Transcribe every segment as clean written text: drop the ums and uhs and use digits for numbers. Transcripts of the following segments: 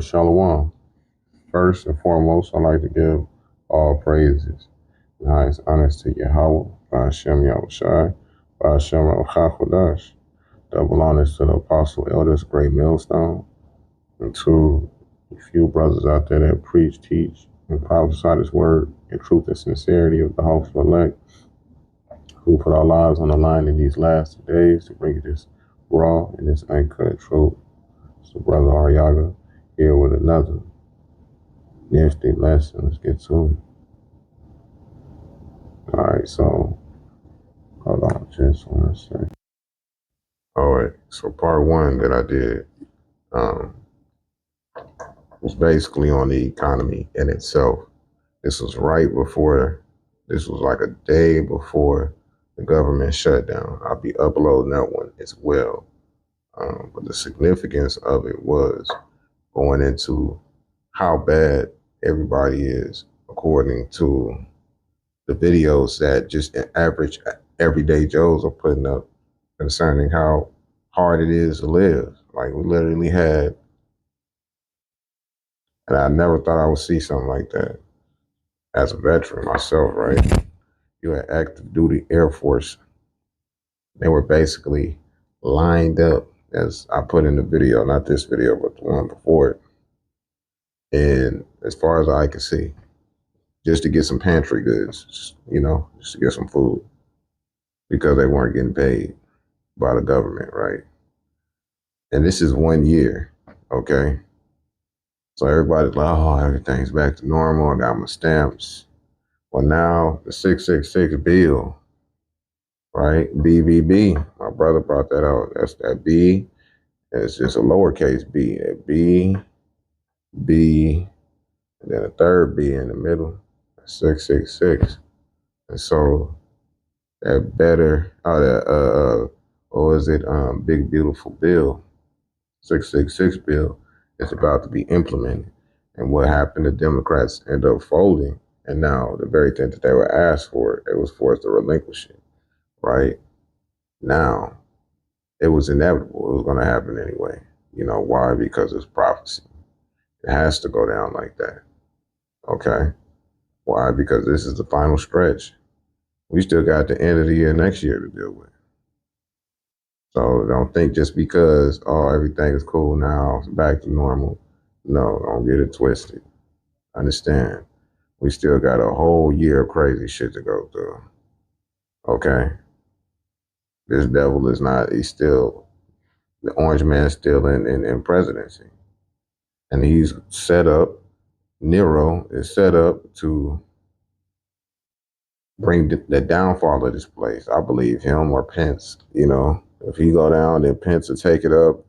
Shalom. First and foremost, I'd like to give all praises and highest honors to Yahweh, Hashem Yahushai, Hashem Ruach double honors to the apostle elders, great millstone, and to a few brothers out there that preach, teach, and prophesy this word in truth and sincerity of the hopeful elect, who put our lives on the line in these last days to bring you this raw and this uncut truth. So Brother Ariaga here with another nifty lesson. Let's get to it. Alright, so hold on just 1 second. Alright, so part one that I did was basically on the economy in itself. This was like a day before the government shutdown. I'll be uploading that one as well. But the significance of it was going into how bad everybody is according to the videos that just average everyday Joes are putting up concerning how hard it is to live. Like, we literally had, and I never thought I would see something like that as a veteran myself, right? You had active duty Air Force. They were basically lined up, as I put in the video, not this video, but the one before it. And as far as I could see, just to get some pantry goods, just to get some food, because they weren't getting paid by the government, right? And this is 1 year, okay? So everybody's like, oh, everything's back to normal. I got my stamps. Well, now the 666 bill, right? BBB, my brother brought that out. That's that B. It's just a lowercase b, a B, B, and then a third B in the middle, 666. And so that big beautiful bill, 666 bill, is about to be implemented. And what happened? The Democrats end up folding, and now the very thing that they were asked for, it was forced to relinquish it. Right now, it was inevitable. It was going to happen anyway. You know why? Because it's prophecy. It has to go down like that. Okay. Why? Because this is the final stretch. We still got the end of the year next year to deal with. So don't think just because, everything is cool now, it's back to normal. No, don't get it twisted. Understand. We still got a whole year of crazy shit to go through. Okay. This devil is not, the orange man is still in presidency. And he's set up, Nero is set up to bring the downfall of this place. I believe him or Pence, if he go down, then Pence will take it up,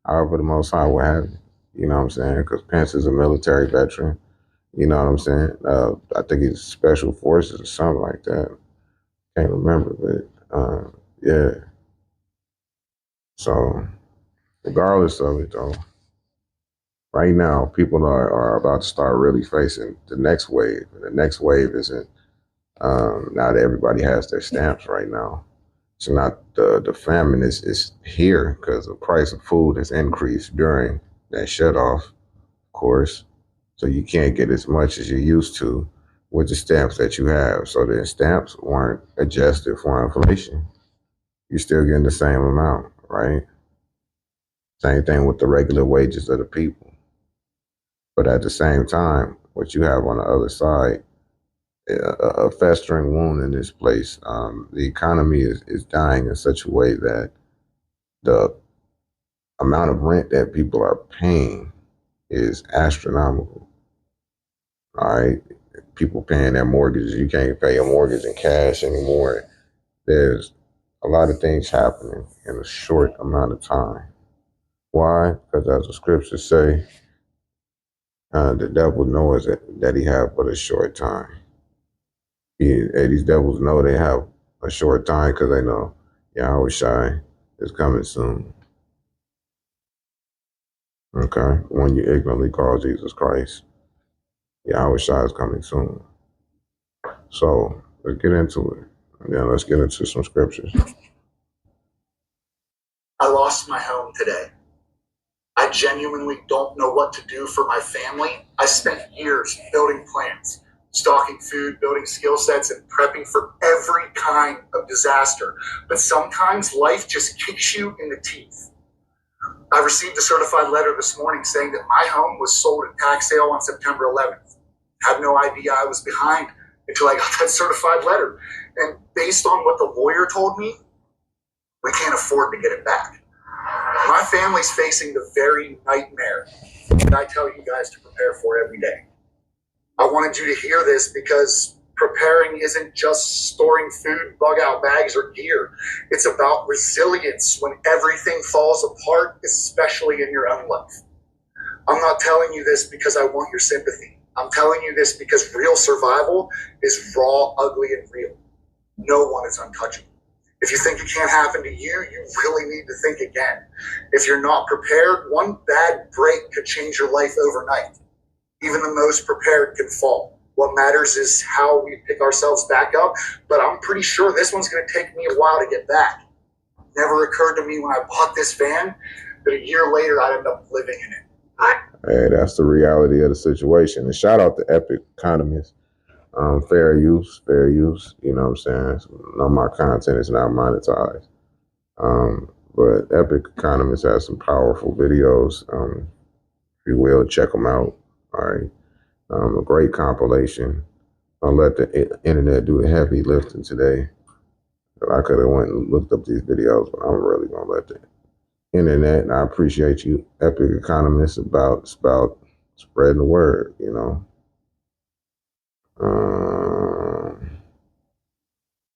however the Most High will have it. You know what I'm saying? Because Pence is a military veteran. You know what I'm saying? I think he's special forces or something like that. Can't remember, but yeah. So regardless of it, though, right now people are about to start really facing the next wave. And the next wave isn't now that everybody has their stamps right now. So not the famine is here because the price of food has increased during that shut off, of course. So you can't get as much as you used to with the stamps that you have. So the stamps weren't adjusted for inflation. You're still getting the same amount, right? Same thing with the regular wages of the people. But at the same time, what you have on the other side, a festering wound in this place. The economy is dying in such a way that the amount of rent that people are paying is astronomical. All right. People paying their mortgages. You can't pay a mortgage in cash anymore. There's a lot of things happening in a short amount of time. Why? Because as the scriptures say, the devil knows that he have but a short time. These devils know they have a short time because they know Yahushua is coming soon. Okay? When you ignorantly call Jesus Christ, Yahushua is coming soon. So let's get into it. And then let's get into some scriptures. I lost my home today. I genuinely don't know what to do for my family. I spent years building plans, stocking food, building skill sets, and prepping for every kind of disaster. But sometimes life just kicks you in the teeth. I received a certified letter this morning saying that my home was sold at tax sale on September 11th. I had no idea I was behind until I got that certified letter. And based on what the lawyer told me, we can't afford to get it back. My family's facing the very nightmare that I tell you guys to prepare for every day. I wanted you to hear this because preparing isn't just storing food, bug out bags, or gear. It's about resilience when everything falls apart, especially in your own life. I'm not telling you this because I want your sympathy. I'm telling you this because real survival is raw, ugly, and real. No one is untouchable. If you think it can't happen to you, you really need to think again. If you're not prepared, one bad break could change your life overnight. Even the most prepared can fall. What matters is how we pick ourselves back up, but I'm pretty sure this one's going to take me a while to get back. Never occurred to me when I bought this van that a year later I'd end up living in it. Hey, that's the reality of the situation. And shout out to Epic Economist. Fair use, you know what I'm saying? None of my content is not monetized. But Epic Economist has some powerful videos. If you will, check them out. All right. A great compilation. I'll let the internet do the heavy lifting today. I could have went and looked up these videos, but I'm really going to let the internet, and I appreciate you, Epic Economist, about spreading the word, you know.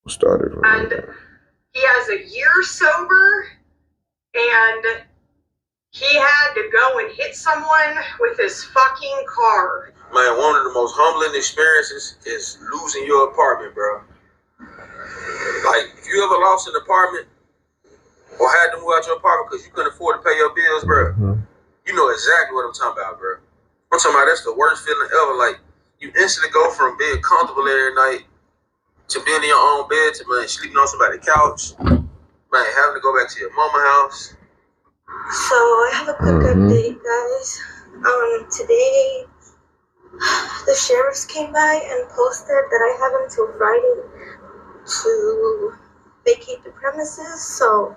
Started from and there. He has a year sober, and he had to go and hit someone with his fucking car. Man, one of the most humbling experiences is losing your apartment, bro. Like, if you ever lost an apartment or had to move out your apartment because you couldn't afford to pay your bills, bro, you know exactly what I'm talking about, bro. I'm talking about that's the worst feeling ever. Like, you instantly go from being comfortable every night to being in your own bed to, man, sleeping on somebody's couch, man, having to go back to your mama house. So I have a quick update, guys. Today the sheriffs came by and posted that I have until Friday to vacate the premises. So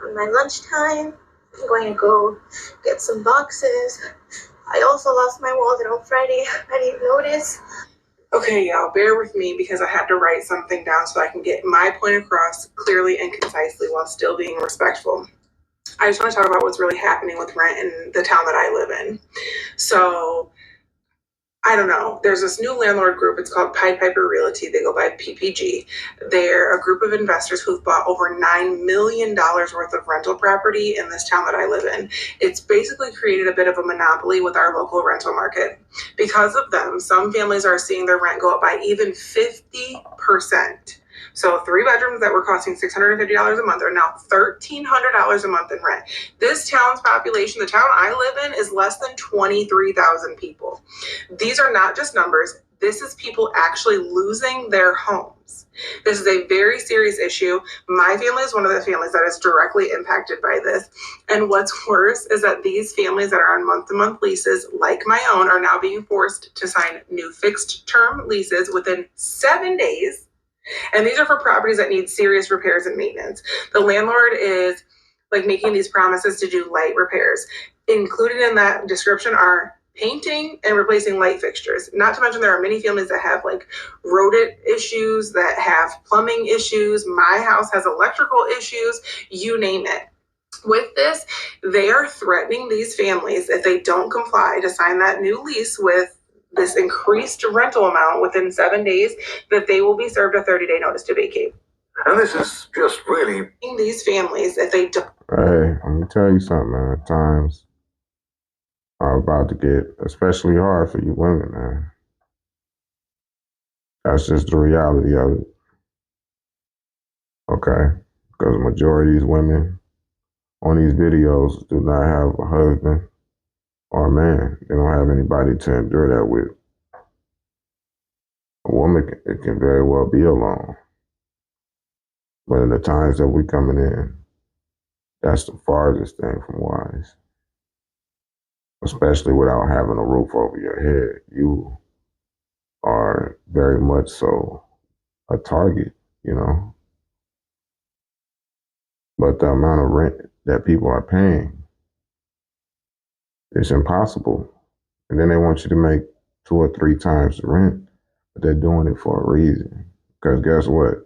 on my lunchtime, I'm going to go get some boxes. I also lost my wallet on Friday. I didn't notice. Okay, y'all, bear with me because I had to write something down so I can get my point across clearly and concisely while still being respectful. I just want to talk about what's really happening with rent in the town that I live in. So, I don't know. There's this new landlord group. It's called Pied Piper Realty. They go by PPG. They're a group of investors who've bought over $9 million worth of rental property in this town that I live in. It's basically created a bit of a monopoly with our local rental market. Because of them, some families are seeing their rent go up by even 50%. So 3 bedrooms that were costing $650 a month are now $1,300 a month in rent. This town's population, the town I live in, is less than 23,000 people. These are not just numbers. This is people actually losing their homes. This is a very serious issue. My family is one of the families that is directly impacted by this. And what's worse is that these families that are on month-to-month leases, like my own, are now being forced to sign new fixed-term leases within 7 days. And these are for properties that need serious repairs and maintenance. The landlord is like making these promises to do light repairs. Included in that description are painting and replacing light fixtures. Not to mention there are many families that have like rodent issues, that have plumbing issues. My house has electrical issues, you name it. With this, they are threatening these families if they don't comply to sign that new lease with this increased rental amount within 7 days, that they will be served a 30-day notice to vacate. And this is just really... These families, if they don't... Hey, let me tell you something, man. Times are about to get especially hard for you women, man. That's just the reality of it. Okay? Because the majority of these women on these videos do not have a husband or a man. They don't have anybody to endure that with. A woman, it can very well be alone. But in the times that we're coming in, that's the farthest thing from wise. especially without having a roof over your head. You are very much so a target, you know. But the amount of rent that people are paying is impossible. And then they want you to make 2 or 3 times the rent, but they're doing it for a reason. Because guess what?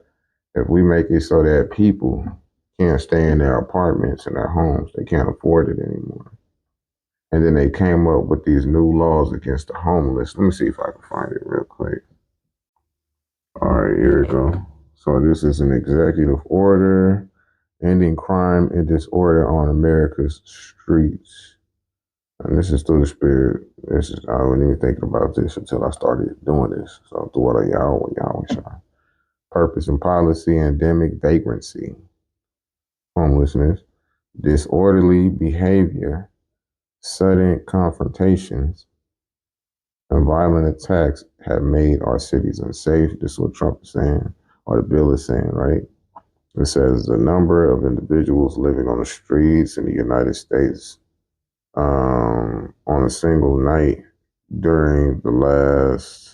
If we make it so that people can't stay in their apartments and their homes, they can't afford it anymore. And then they came up with these new laws against the homeless. Let me see if I can find it real quick. All right, here we go. So this is an executive order ending crime and disorder on America's streets. And this is through the spirit. This is I wasn't even thinking about this until I started doing this. So through what y'all. Purpose and policy, endemic vagrancy, homelessness, disorderly behavior, sudden confrontations, and violent attacks have made our cities unsafe. This is what Trump is saying, or the bill is saying, right? It says the number of individuals living on the streets in the United States on a single night during the last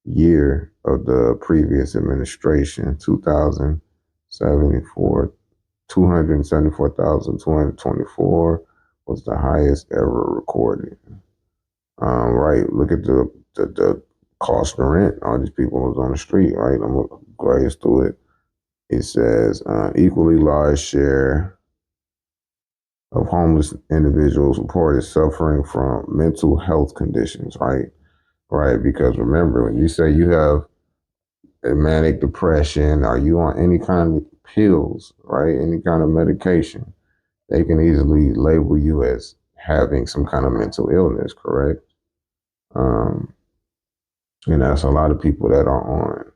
year of the previous administration, 274,224 was the highest ever recorded. Right, look at the cost of rent. All these people was on the street, right? I'm going to graze through it. It says equally large share of homeless individuals reported suffering from mental health conditions, right? Right, because remember, when you say you have a manic depression, are you on any kind of pills, right? Any kind of medication, they can easily label you as having some kind of mental illness, correct? Um, and that's a lot of people that are on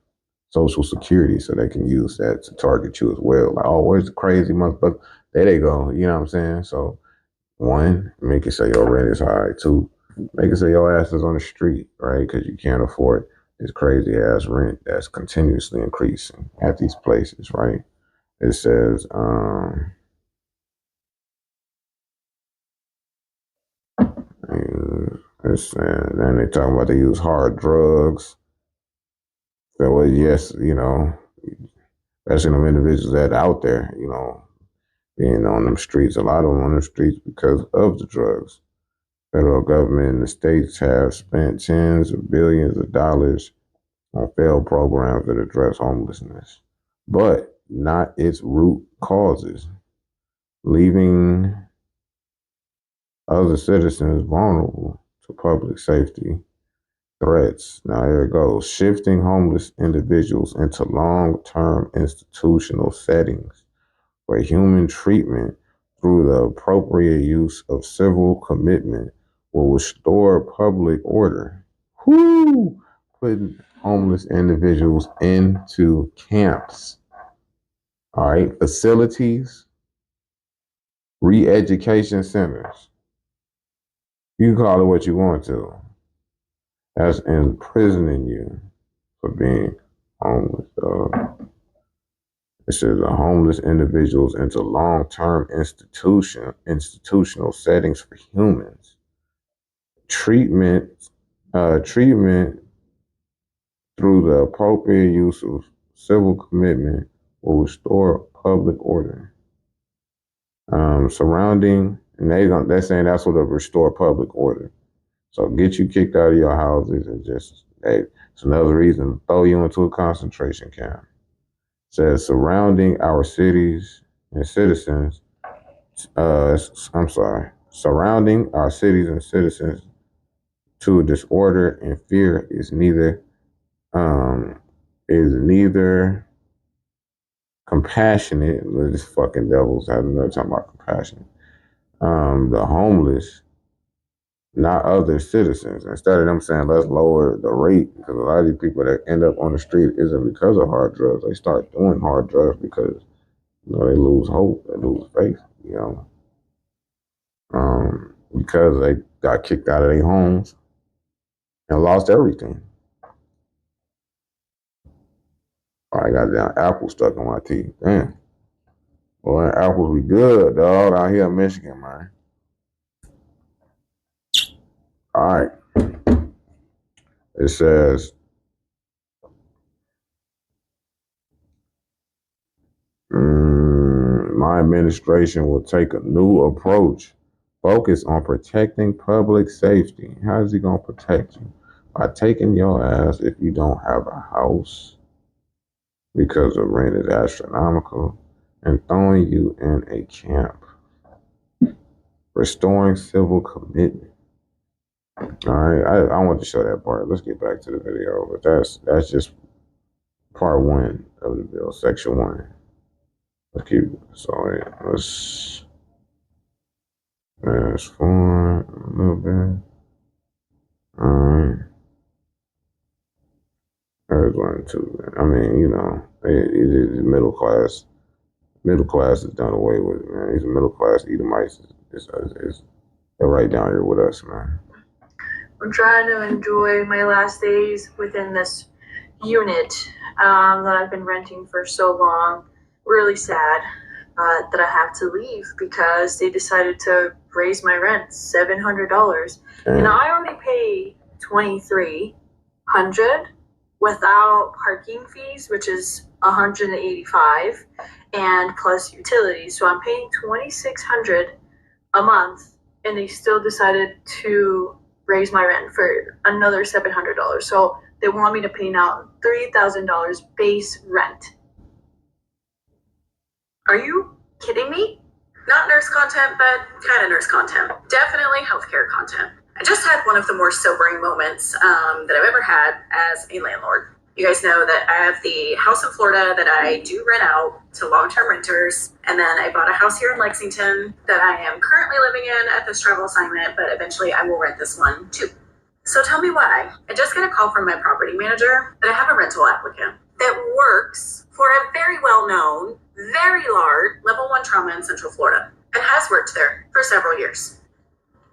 Social Security, so they can use that to target you as well. Like, oh, where's the crazy motherfucker? There they go. You know what I'm saying? So, one, make it say your rent is high. Two, make it say your ass is on the street, right? Because you can't afford this crazy ass rent that's continuously increasing at these places, right? It says, then they talk about they use hard drugs. So, well, yes, you know, especially them individuals that out there, you know, being on them streets, a lot of them on the streets because of the drugs. Federal government and the states have spent tens of billions of dollars on failed programs that address homelessness, but not its root causes, leaving other citizens vulnerable to public safety threats. Now, here it goes, shifting homeless individuals into long term institutional settings for human treatment through the appropriate use of civil commitment will restore public order. Whoo! Putting homeless individuals into camps. All right, facilities, re-education centers. You can call it what you want to. That's imprisoning you for being homeless, dog. It says the homeless individuals into long-term institutional settings for humans. Treatment through the appropriate use of civil commitment will restore public order. Surrounding, and they're saying that's what will restore public order. So get you kicked out of your houses and just, hey, it's another reason to throw you into a concentration camp. It says surrounding our cities and citizens, surrounding our cities and citizens to disorder and fear um, is neither compassionate. This fucking devils have another talking about compassion. The homeless, not other citizens. Instead of them saying let's lower the rate, because a lot of these people that end up on the street isn't because of hard drugs. They start doing hard drugs because they lose hope, they lose faith, because they got kicked out of their homes and lost everything. I got down apple stuck in my teeth. Damn. Boy, apples be good, dog, out here in Michigan, man. All right. It says, my administration will take a new approach, focus on protecting public safety. How is he going to protect you? By taking your ass if you don't have a house because the rent is astronomical and throwing you in a camp. Restoring civil commitment. All right, I want to show that part. Let's get back to the video, but that's just part one of the bill, section one. Let's keep let's fast forward a little bit. All right, there's one too. I mean, you know, it is middle class. Middle class is done away with, man. These middle class Edomites they're right down here with us, man. I'm trying to enjoy my last days within this unit that I've been renting for so long. Really sad that I have to leave because they decided to raise my rent $700, and I already pay $2,300 without parking fees, which is $185, and plus utilities. So I'm paying $2,600 a month, and they still decided to raise my rent for another $700. So they want me to pay now $3,000 base rent. Are you kidding me? Not nurse content, but kind of nurse content. Definitely healthcare content. I just had one of the more sobering moments that I've ever had as a landlord. You guys know that I have the house in Florida that I do rent out to long-term renters. And then I bought a house here in Lexington that I am currently living in at this travel assignment, but eventually I will rent this one too. So tell me why. I just got a call from my property manager that I have a rental applicant that works for a very well-known, very large level 1 trauma in Central Florida and has worked there for several years.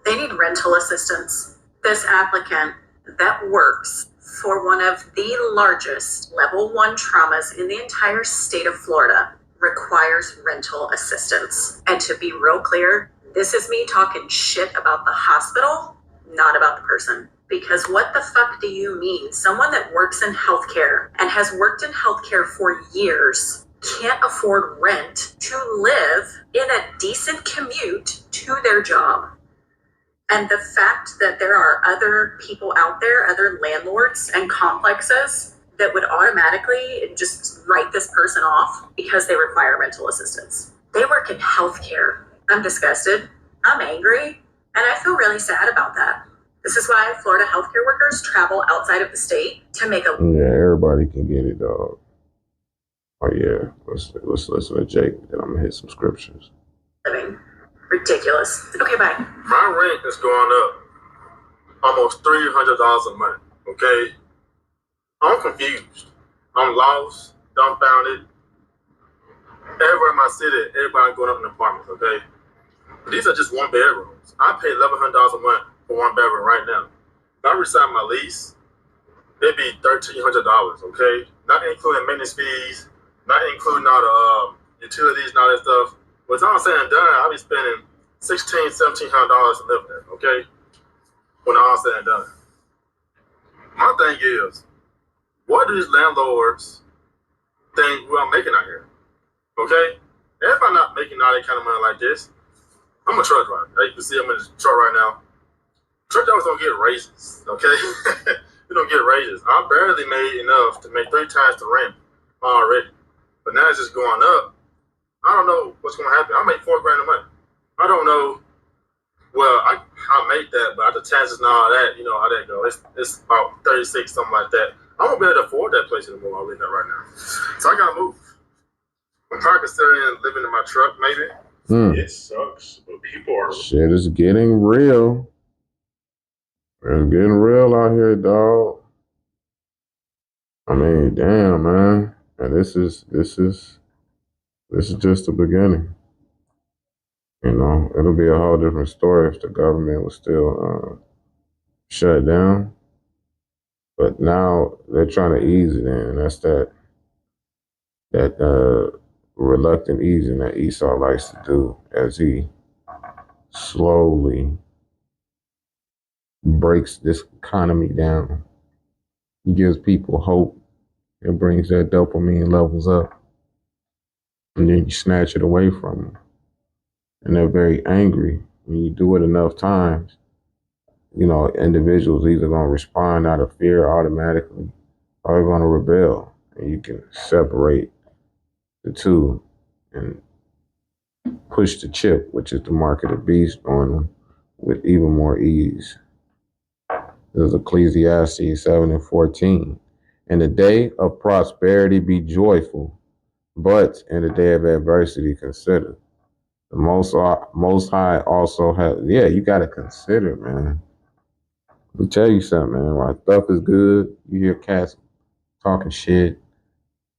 They need rental assistance. This applicant that works for one of the largest level 1 traumas in the entire state of Florida requires rental assistance. And to be real clear, this is me talking shit about the hospital, not about the person. Because what the fuck do you mean? Someone that works in healthcare and has worked in healthcare for years can't afford rent to live in a decent commute to their job. And the fact that there are other people out there, other landlords and complexes that would automatically just write this person off because they require rental assistance. They work in healthcare. I'm disgusted. I'm angry. And I feel really sad about that. This is why Florida healthcare workers travel outside of the state to make a... Yeah, everybody can get it, dog. Oh yeah, let's listen to Jake, then I'm gonna hit some scriptures. living. Ridiculous. Okay, bye. My rent is going up almost $300 a month, okay? I'm confused. I'm lost, dumbfounded. Everywhere in my city, everybody going up in apartments, okay? These are just one bedrooms. I pay $1,100 a month for one bedroom right now. If I resign my lease, it'd be $1,300, okay? Not including maintenance fees, not including all the utilities and all that stuff. But it's all said and done, I'll be spending $1,600, $1,700 to live there, okay? When all said and done. My thing is, what do these landlords think I'm making out here? Okay? If I'm not making all that kind of money like this, I'm a truck driver. As you can see, I'm in the truck right now. Truck drivers don't get raises, okay? We don't get raises. I barely made enough to make 3 times the rent already. But now it's just going up. I don't know what's going to happen. I make $4,000 a month. I don't know. Well, I make that, but the taxes and all that, you know how that goes. It's about 36, something like that. I won't be able to afford that place anymore. I'm living there right now. So I got to move. I'm probably considering living in my truck, maybe. It sucks, but people are... Shit is getting real. It's getting real out here, dog. I mean, damn, man. And this is just the beginning. You know, it'll be a whole different story if the government was still shut down. But now they're trying to ease it in. And that's that reluctant easing that Esau likes to do as he slowly breaks this economy down. It gives people hope. It brings their dopamine levels up. And then you snatch it away from them. And they're very angry. When you do it enough times, individuals either going to respond out of fear automatically or they're going to rebel. And you can separate the two and push the chip, which is the mark of the beast, on them with even more ease. This is Ecclesiastes 7:14. In the day of prosperity be joyful, but in the day of adversity consider. The Most High also has, you got to consider, man. Let me tell you something, man. While stuff is good, you hear cats talking shit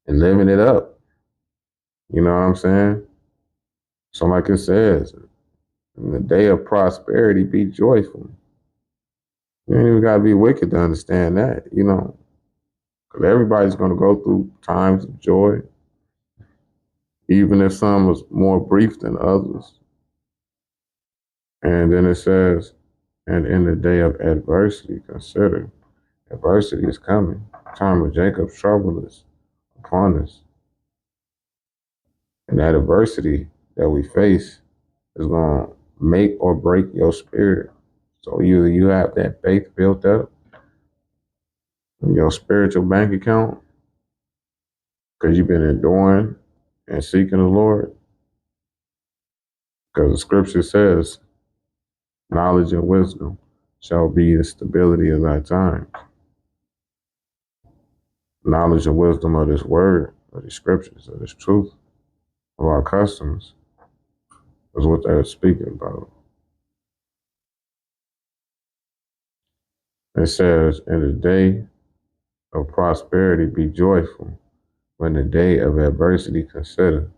and living it up. You know what I'm saying? So like it says, in the day of prosperity, be joyful. You ain't even got to be wicked to understand that, because everybody's going to go through times of joy, even if some was more brief than others. And then it says, and in the day of adversity, consider. Adversity is coming. The time of Jacob's trouble is upon us. And that adversity that we face is going to make or break your spirit. So either you have that faith built up in your spiritual bank account because you've been enduring and seeking the Lord. Because the scripture says, knowledge and wisdom shall be the stability of thy times. Knowledge and wisdom of this word, of the scriptures, of this truth, of our customs, is what they're speaking about. It says, in the day of prosperity be joyful, when the day of adversity consider.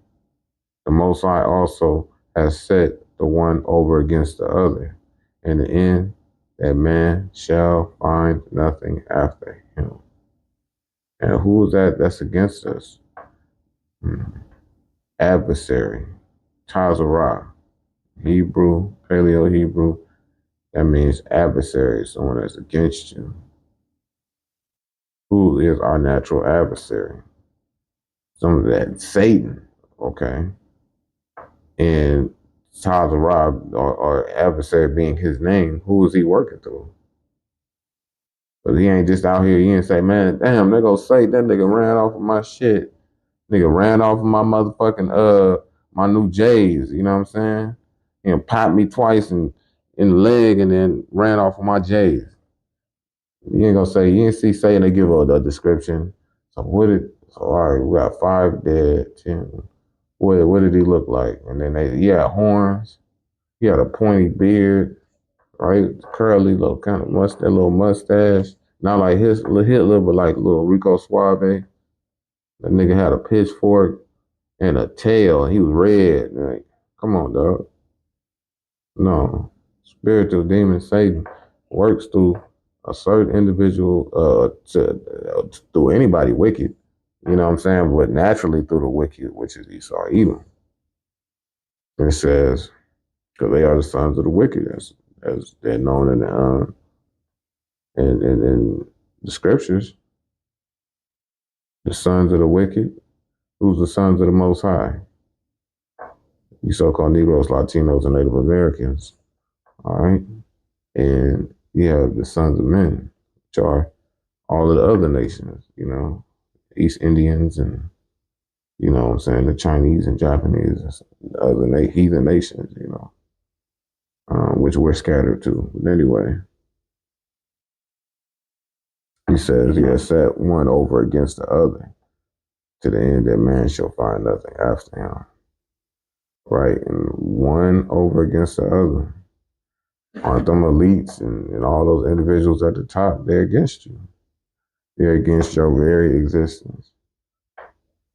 The Most High also has set the one over against the other. In the end, that man shall find nothing after him. And who is that that's against us? Adversary, Tazarah, Hebrew, Paleo-Hebrew. That means adversary, someone that's against you. Who is our natural adversary? Some of that Satan, okay? And Tazarah, or adversary being his name, who is he working through? But he ain't just out here, he ain't say, man, damn, they gonna say that nigga ran off of my shit. Nigga ran off of my motherfucking, my new J's, you know what I'm saying? He popped me twice in the leg and then ran off of my J's. You ain't gonna say, you ain't see Satan, they give a description. So all right, we got 5 dead, 10. What did he look like? And then he had horns, he had a pointy beard, right? Curly little kind of little mustache. Not like his Hitler, but like little Rico Suave. That nigga had a pitchfork and a tail. He was red. Like, come on, dog. No. Spiritual demon Satan works through a certain individual through anybody wicked. You know what I'm saying? But naturally through the wicked, which is Esau Edom. And it says, because they are the sons of the wicked, as they're known in the scriptures. The sons of the wicked. Who's the sons of the Most High? You so-called Negroes, Latinos, and Native Americans. All right? And you have the sons of men, which are all of the other nations, East Indians and, what I'm saying, the Chinese and Japanese, and the other heathen nations, which we're scattered to. But anyway, he says he has set one over against the other to the end that man shall find nothing after him. Right? And one over against the other. Aren't them elites and all those individuals at the top, they're against you. They're against your very existence.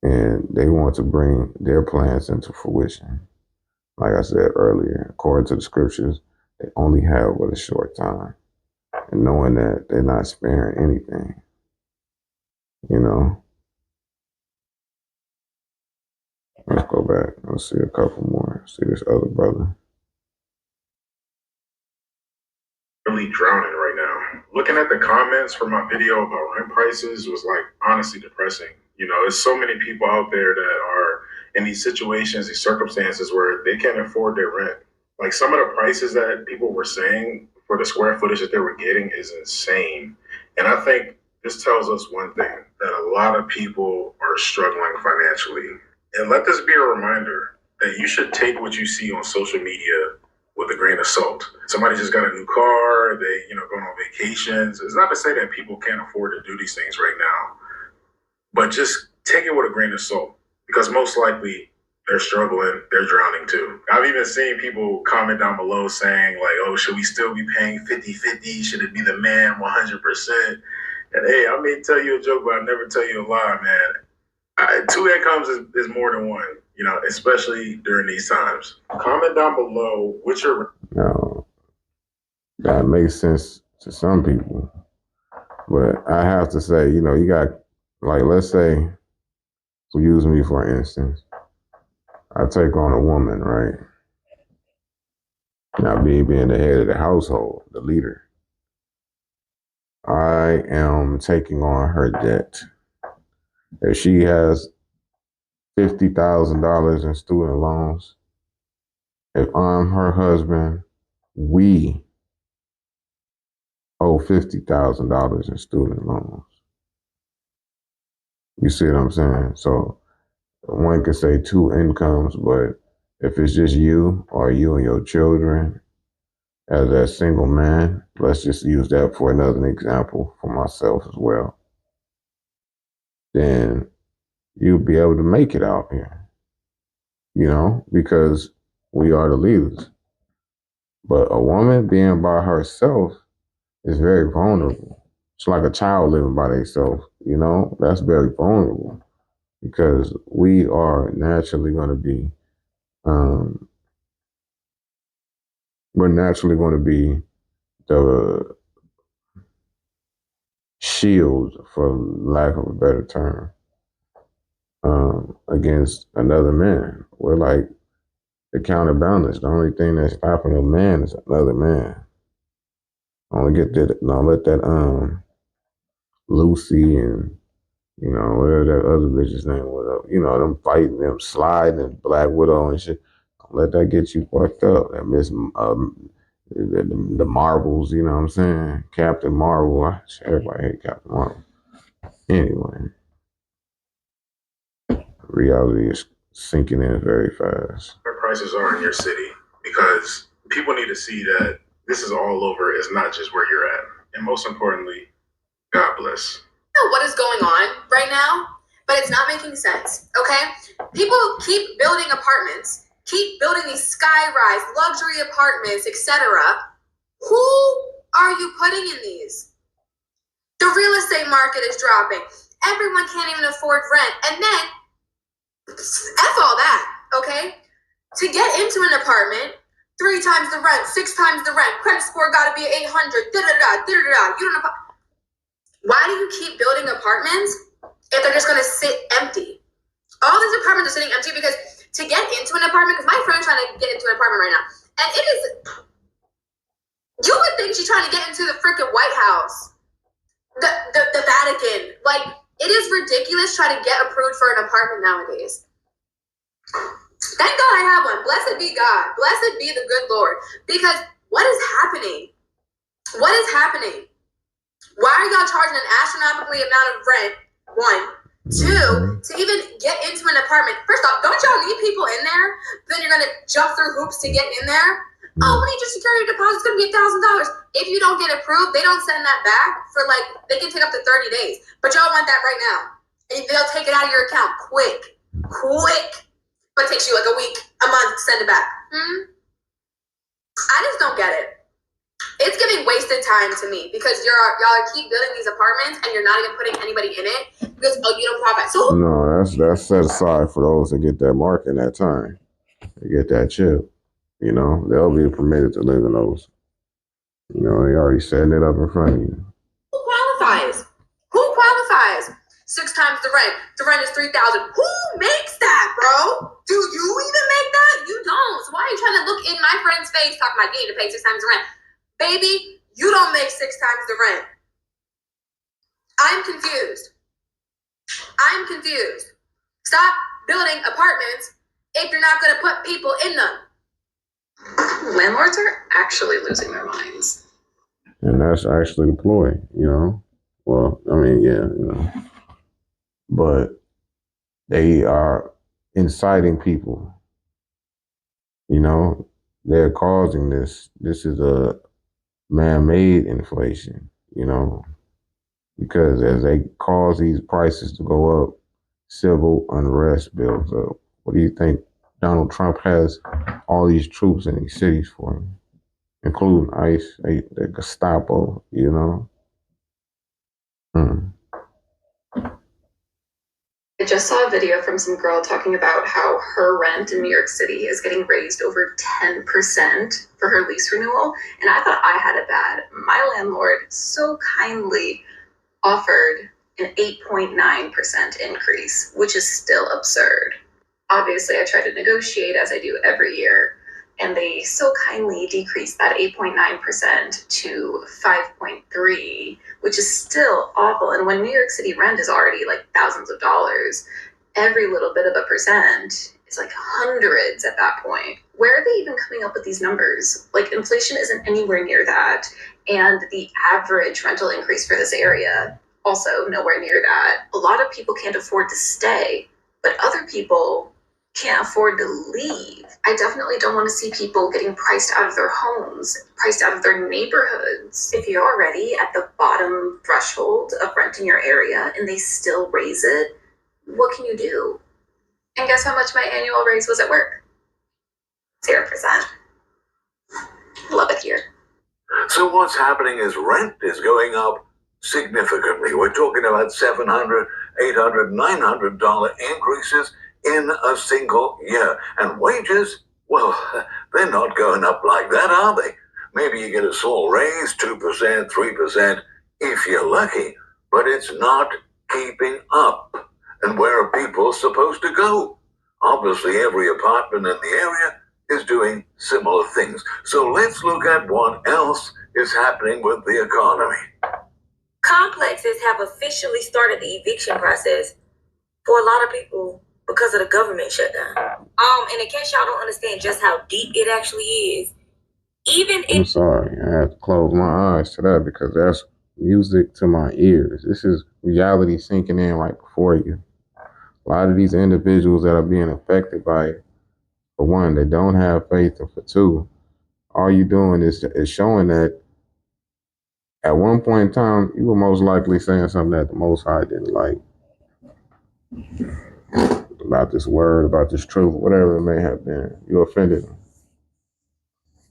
And they want to bring their plans into fruition. Like I said earlier, according to the scriptures, they only have but a short time. And knowing that they're not sparing anything, Let's go back. Let's see a couple more. See this other brother. really drowning right now. Looking at the comments for my video about rent prices was like honestly depressing. You know, there's so many people out there that are in these situations, these circumstances where they can't afford their rent. Like some of the prices that people were saying for the square footage that they were getting is insane. And I think this tells us one thing, that a lot of people are struggling financially. And let this be a reminder that you should take what you see on social media with a grain of salt. Somebody just got a new car, they, going on vacations. It's not to say that people can't afford to do these things right now, but just take it with a grain of salt, because most likely they're struggling, they're drowning too. I've even seen people comment down below saying like, oh, should we still be paying 50-50? Should it be the man 100%? And hey, I may tell you a joke, but I never tell you a lie, man. Two incomes is more than one, especially during these times. Comment down below what's your... Now, that makes sense to some people. But I have to say, you got, like, let's say, so use me for instance. I take on a woman, right? Now, me being the head of the household, the leader, I am taking on her debt. If she has $50,000 in student loans, if I'm her husband, we owe $50,000 in student loans. You see what I'm saying? So one could say two incomes, but if it's just you or you and your children as a single man, let's just use that for another example for myself as well, then you'll be able to make it out here, because we are the leaders. But a woman being by herself is very vulnerable. It's like a child living by themselves, that's very vulnerable, because we are naturally going to be, the shield, for lack of a better term, against another man. We're like the counterbalance. The only thing that's stopping a man is another man. Only get that. Don't let that Lucy and whatever that other bitch's name was, them fighting, them sliding, and Black Widow and shit. Don't let that get you fucked up. That Miss the Marvels, you know what I'm saying? Captain Marvel. Everybody hate Captain Marvel. Anyway, reality is sinking in very fast. What prices are in your city, because people need to see that this is all over. It's not just where you're at. And most importantly, God bless. I don't know what is going on right now, but it's not making sense, okay? People keep building apartments, keep building these sky-rise luxury apartments, etc. Who are you putting in these? The real estate market is dropping. Everyone can't even afford rent. And then, F all that, okay? To get into an apartment, 3 times the rent, 6 times the rent, credit score gotta be 800, da-da-da, da-da-da. You don't know. Why do you keep building apartments if they're just gonna sit empty? All these apartments are sitting empty because to get into an apartment, because my friend's trying to get into an apartment right now, and it is, you would think she's trying to get into the freaking White House, the Vatican. Like, it is ridiculous trying to get approved for an apartment nowadays. Thank God I have one. Blessed be God. Blessed be the good Lord. Because what is happening? What is happening? Why are y'all charging an astronomically amount of rent? 1, 2, to even get into an apartment. First off, don't y'all need people in there? Then you're gonna jump through hoops to get in there. Oh, we need your security deposit. It's gonna be $1,000. If you don't get approved, they don't send that back for they can take up to 30 days. But y'all want that right now. And they'll take it out of your account quick. But it takes you a week, a month to send it back. I just don't get it. It's giving wasted time to me, because y'all keep building these apartments and you're not even putting anybody in it because you don't profit. So no, that's set aside for those that get that mark in that time. They get that chip. They'll be permitted to live in those. They already setting it up in front of you. Who qualifies? 6 times the rent. The rent is $3,000. Who makes that, bro? Do you even make that? You don't. So why are you trying to look in my friend's face talking about getting to pay 6 times the rent? Baby, You don't make 6 times the rent. I'm confused. Stop building apartments if you're not going to put people in them. Landlords are actually losing their minds. And that's actually the ploy, you know? Well, I mean, yeah, you know. But they are inciting people, you know? They're causing this. This is a man-made inflation, you know? Because as they cause these prices to go up, civil unrest builds up. What do you think Donald Trump has all these troops in these cities for, including ICE, the Gestapo, you know? I just saw a video from some girl talking about how her rent in New York City is getting raised over 10% for her lease renewal. And I thought I had it bad. My landlord so kindly offered an 8.9% increase, which is still absurd. Obviously, I try to negotiate as I do every year, and they so kindly decreased that 8.9% to 5.3%, which is still awful. And when New York City rent is already like thousands of dollars, every little bit of a percent is like hundreds at that point. Where are they even coming up with these numbers? Like, inflation isn't anywhere near that, and the average rental increase for this area also nowhere near that. A lot of people can't afford to stay, but other people can't afford to leave. I definitely don't want to see people getting priced out of their homes, priced out of their neighborhoods. If you're already at the bottom threshold of rent in your area and they still raise it, what can you do? And guess how much my annual raise was at work? 0%. Love it here. So what's happening is rent is going up significantly. We're talking about $700, $800, $900 increases in a single year. And wages, well, they're not going up like that, are they? Maybe you get a small raise, 2%, 3%, if you're lucky, but it's not keeping up. And where are people supposed to go? Obviously, every apartment in the area is doing similar things. So let's look at what else is happening with the economy. Complexes have officially started the eviction process for a lot of people because of the government shutdown. And in case y'all don't understand just how deep it actually is, I'm sorry, I have to close my eyes to that because that's music to my ears. This is reality sinking in right before you. A lot of these individuals that are being affected by it, for one, they don't have faith, and for two, all you're doing is showing that at one point in time, you were most likely saying something that the Most High didn't like about this word, about this truth, whatever it may have been. You offended them.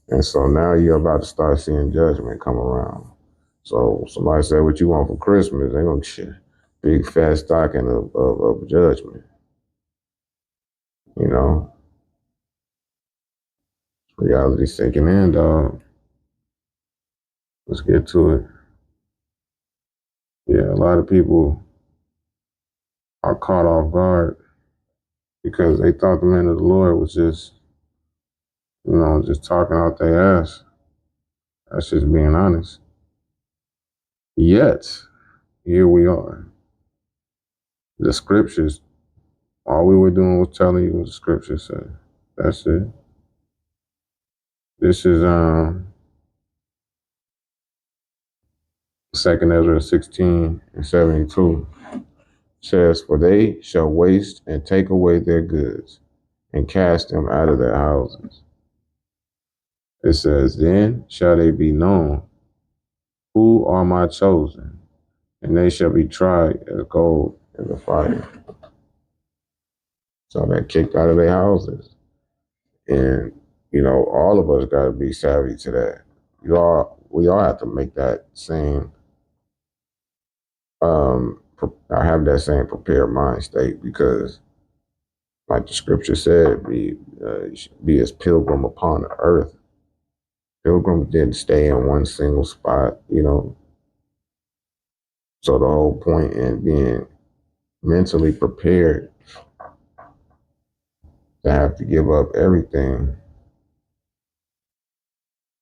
And so now you're about to start seeing judgment come around. So somebody said, what you want for Christmas? They're going to shit. Big fat stocking of judgment. You know? Reality sinking in, dog. Let's get to it. Yeah, a lot of people are caught off guard because they thought the man of the Lord was just, you know, just talking out their ass. That's just being honest. Yet, here we are. The scriptures, all we were doing was telling you what the scriptures said. That's it. This is 2 Ezra 16 and 72. Says, for they shall waste and take away their goods and cast them out of their houses. It says, then shall they be known who are my chosen, and they shall be tried as gold in the fire. So they're kicked out of their houses. And, you know, all of us got to be savvy to that. We all have to make that same, I have that same prepared mind state because, like the scripture said, be as pilgrim upon the earth. Pilgrims didn't stay in one single spot, you know. So the whole point in being mentally prepared to have to give up everything,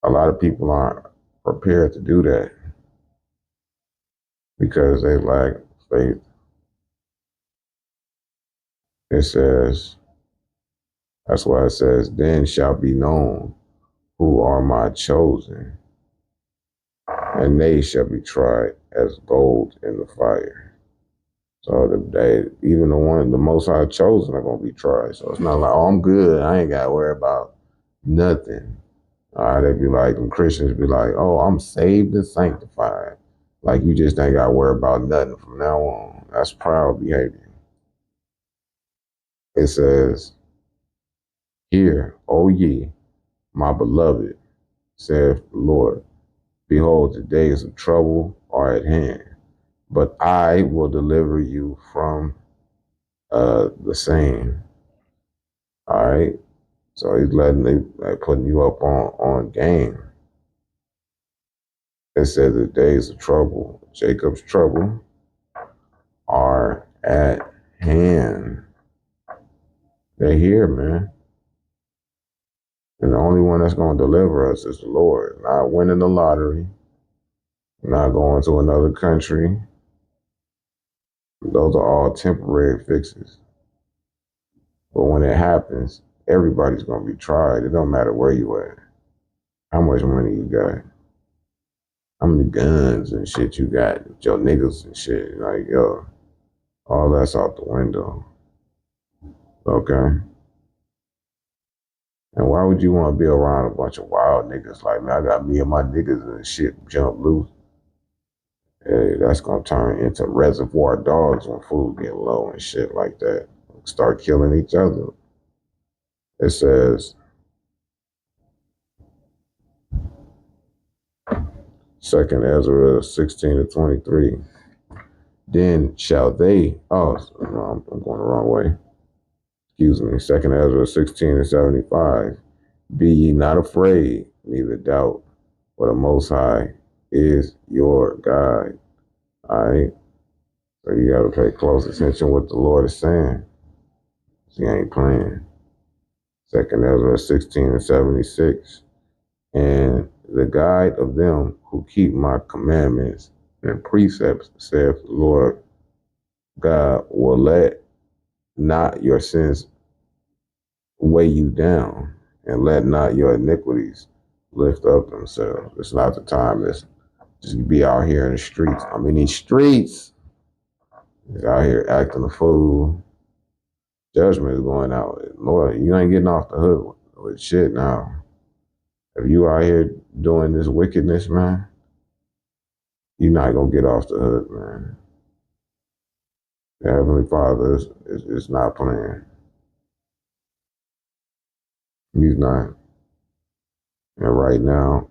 a lot of people aren't prepared to do that because they lack faith. It says, that's why it says, then shall be known who are my chosen, and they shall be tried as gold in the fire. So even the Most High chosen are gonna be tried. So it's not like, oh, I'm good. I ain't gotta worry about nothing. They be like, them Christians be like, oh, I'm saved and sanctified. Like you just ain't gotta worry about nothing from now on. That's proud behavior. It says, hear, O ye, my beloved, saith the Lord. Behold, the days of trouble are at hand, but I will deliver you from the same. All right. So he's putting you up on game. It says the days of trouble, Jacob's trouble, are at hand. They're here, man. And the only one that's going to deliver us is the Lord. Not winning the lottery, not going to another country. Those are all temporary fixes. But when it happens, everybody's going to be tried. It don't matter where you at, how much money you got, how many guns and shit you got, your niggas and shit. Like, yo, all that's out the window. Okay? And why would you want to be around a bunch of wild niggas? Like, man, I got me and my niggas and shit jump loose. Hey, that's going to turn into reservoir dogs when food get low and shit like that. Start killing each other. It says, 2nd Ezra 16-23. Then shall they, I'm going the wrong way. Excuse me. 2nd Ezra 16-75. Be ye not afraid, neither doubt, for the Most High is your God. All right? So you got to pay close attention to what the Lord is saying. He ain't playing. 2nd Ezra 16-76. And the guide of them who keep my commandments and precepts, saith the Lord God, will let not your sins weigh you down, and let not your iniquities lift up themselves. It's not the time to just be out here in the streets. I'm in these streets. He's out here acting a fool. Judgment is going out. Lord, you ain't getting off the hook with shit now. If you out here doing this wickedness, man, you're not going to get off the hook, man. The Heavenly Father is not playing. He's not. And right now,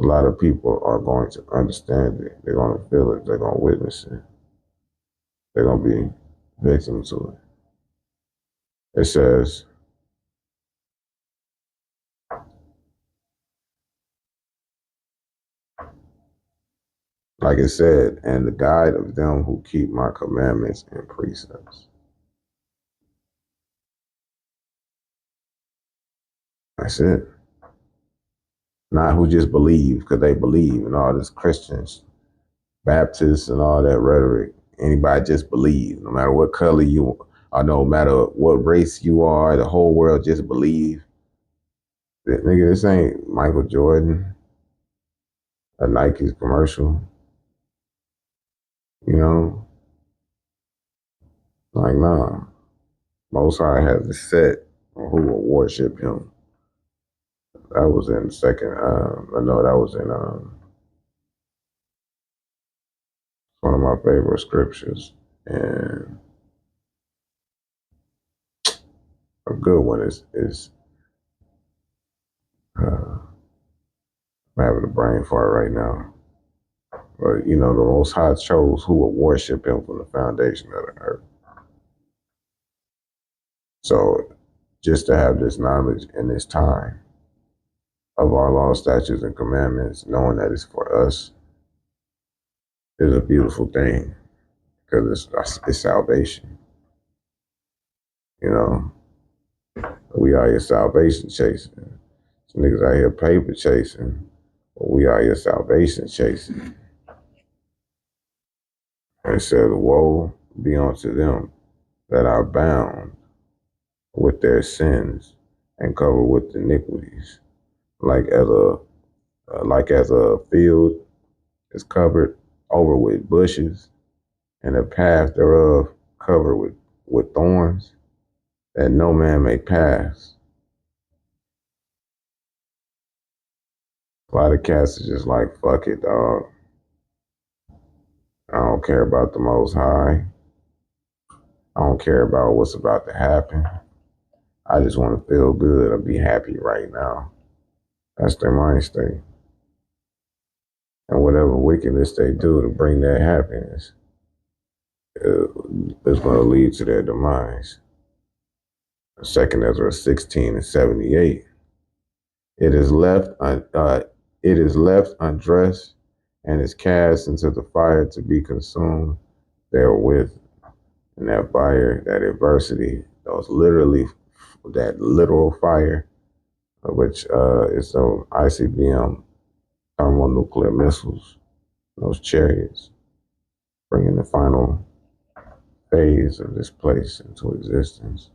a lot of people are going to understand it. They're going to feel it. They're going to witness it. They're going to be victims to it. It says, like it said, and the guide of them who keep my commandments and precepts. That's it. Not who just believe because they believe and all this Christians, Baptists and all that rhetoric. Anybody just believe, no matter what color you are, no matter what race you are, the whole world just believe. Nigga, this ain't Michael Jordan, a Nike's commercial. You know? Like, nah. Most High has a set on who will worship him. That was in that was in one of my favorite scriptures. And a good one is I'm having a brain fart right now. But, you know, the Most High chose who will worship him from the foundation of the earth. So just to have this knowledge in this time of our laws, statutes, and commandments, knowing that it's for us, is a beautiful thing because it's salvation. You know, we are here salvation chasing. Some niggas out here paper chasing. But we are your salvation chasing. It said, woe be unto them that are bound with their sins and covered with iniquities, like as a field is covered over with bushes, and a path thereof covered with thorns, that no man may pass. A lot of cats is just like, fuck it, dog. I don't care about the Most High. I don't care about what's about to happen. I just want to feel good and be happy right now. That's their mind state. And whatever wickedness they do to bring that happiness is going to lead to their demise. 2 Ezra 16:78. It is left undressed and is cast into the fire to be consumed therewith. And that fire, that adversity, that literal fire, which is those ICBM thermonuclear missiles, those chariots, bringing the final phase of this place into existence.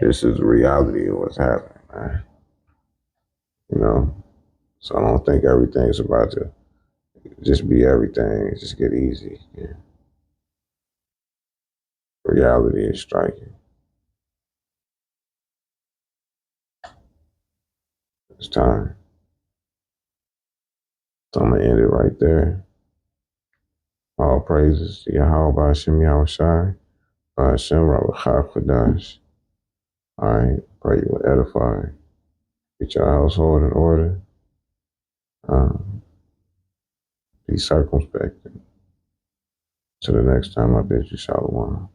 This is the reality of what's happening, man. You know? So I don't think everything's about to just be everything, just get easy. Yeah. Reality is striking. It's time. So I'm going to end it right there. All praises to Yahweh Hashem Yahushai, Hashem Rabachah Kodash. All right, pray you will edify. Get your household in order. Be circumspect. Till the next time, I bid you shalom.